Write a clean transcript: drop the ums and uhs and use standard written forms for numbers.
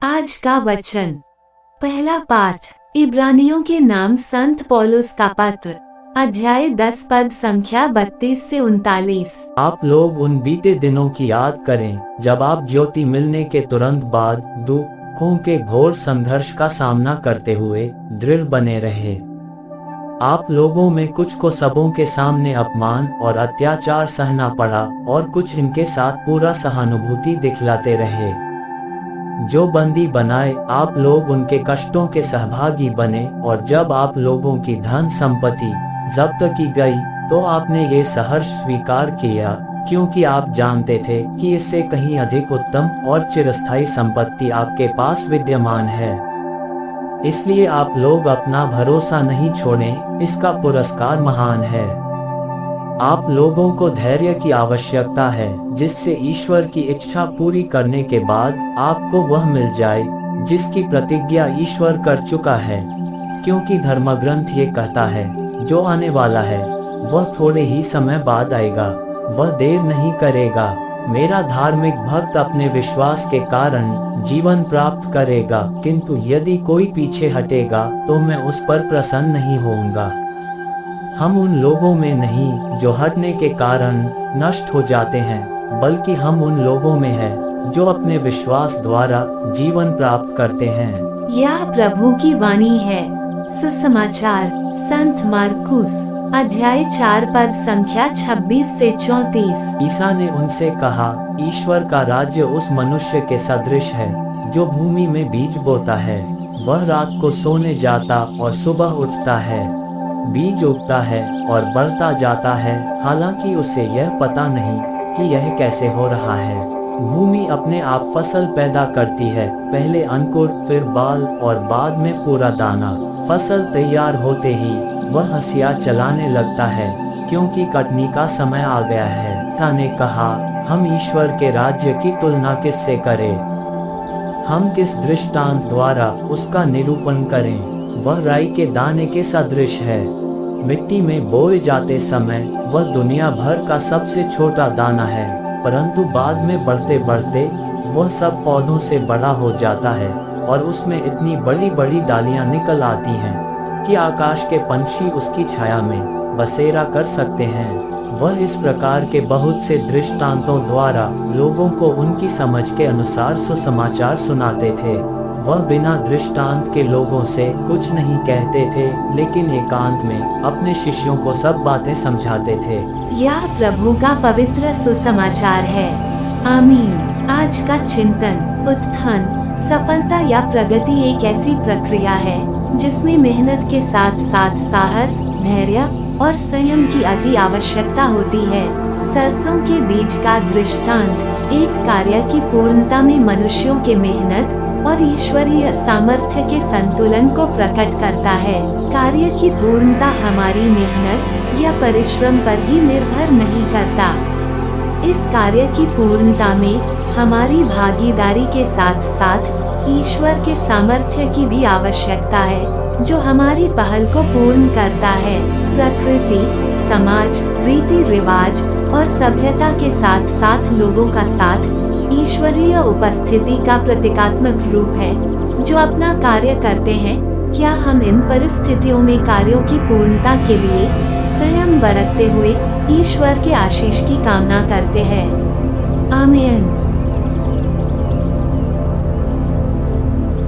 आज का वचन। पहला पाठ इब्रानियों के नाम संत पौलुस का पत्र, अध्याय 10 पद संख्या 32 से 39। आप लोग उन बीते दिनों की याद करें जब आप ज्योति मिलने के तुरंत बाद दुखों के घोर संघर्ष का सामना करते हुए दृढ़ बने रहे। आप लोगों में कुछ को सबों के सामने अपमान और अत्याचार सहना पड़ा और कुछ इनके साथ पूरा सहानुभूति दिखलाते रहे। जो बंदी बनाए आप लोग उनके कष्टों के सहभागी बने, और जब आप लोगों की धन संपत्ति जब्त की गई तो आपने ये सहर्ष स्वीकार किया, क्योंकि आप जानते थे कि इससे कहीं अधिक उत्तम और चिरस्थायी संपत्ति आपके पास विद्यमान है। इसलिए आप लोग अपना भरोसा नहीं छोड़ें, इसका पुरस्कार महान है। आप लोगों को धैर्य की आवश्यकता है, जिससे ईश्वर की इच्छा पूरी करने के बाद आपको वह मिल जाए जिसकी प्रतिज्ञा ईश्वर कर चुका है। क्योंकि धर्मग्रंथ ये कहता है, जो आने वाला है वह थोड़े ही समय बाद आएगा, वह देर नहीं करेगा। मेरा धार्मिक भक्त अपने विश्वास के कारण जीवन प्राप्त करेगा, किंतु यदि कोई पीछे हटेगा तो मैं उस पर प्रसन्न नहीं होऊंगा। हम उन लोगों में नहीं जो हटने के कारण नष्ट हो जाते हैं, बल्कि हम उन लोगों में हैं जो अपने विश्वास द्वारा जीवन प्राप्त करते हैं। यह प्रभु की वाणी है। सुसमाचार संत मार्कुस, अध्याय 4 पद संख्या 26 से 34। ईसा ने उनसे कहा, ईश्वर का राज्य उस मनुष्य के सदृश है जो भूमि में बीज बोता है। वह रात को सोने जाता और सुबह उठता है। बीज उगता है और बढ़ता जाता है, हालांकि उसे यह पता नहीं कि यह कैसे हो रहा है। भूमि अपने आप फसल पैदा करती है, पहले अंकुर, फिर बाल और बाद में पूरा दाना। फसल तैयार होते ही वह हंसिया चलाने लगता है, क्योंकि कटनी का समय आ गया है। पिता ने कहा, हम ईश्वर के राज्य की तुलना किससे करें? हम किस दृष्टांत द्वारा उसका निरूपण करें? वह राई के दाने के सदृश है। मिट्टी में बोए जाते समय वह दुनिया भर का सबसे छोटा दाना है, परंतु बाद में बढ़ते बढ़ते वह सब पौधों से बड़ा हो जाता है और उसमें इतनी बड़ी बड़ी डालियां निकल आती हैं कि आकाश के पंछी उसकी छाया में बसेरा कर सकते हैं। वह इस प्रकार के बहुत से दृष्टांतों द्वारा लोगों को उनकी समझ के अनुसार सुसमाचार सुनाते थे। वह बिना दृष्टांत के लोगों से कुछ नहीं कहते थे, लेकिन एकांत में अपने शिष्यों को सब बातें समझाते थे। यह प्रभु का पवित्र सुसमाचार है। आमीन। आज का चिंतन। उत्थान, सफलता या प्रगति एक ऐसी प्रक्रिया है जिसमें मेहनत के साथ साथ साहस, धैर्य और संयम की अति आवश्यकता होती है। सरसों के बीज का दृष्टांत एक कार्य की पूर्णता में मनुष्यों के मेहनत और ईश्वरीय सामर्थ्य के संतुलन को प्रकट करता है। कार्य की पूर्णता हमारी मेहनत या परिश्रम पर ही निर्भर नहीं करता। इस कार्य की पूर्णता में हमारी भागीदारी के साथ साथ ईश्वर के सामर्थ्य की भी आवश्यकता है, जो हमारी पहल को पूर्ण करता है। प्रकृति, समाज, रीति रिवाज और सभ्यता के साथ साथ लोगों का साथ ईश्वरीय उपस्थिति का प्रतीकात्मक रूप है, जो अपना कार्य करते हैं। क्या हम इन परिस्थितियों में कार्यों की पूर्णता के लिए संयम बरतते हुए ईश्वर के आशीष की कामना करते हैं? आमीन।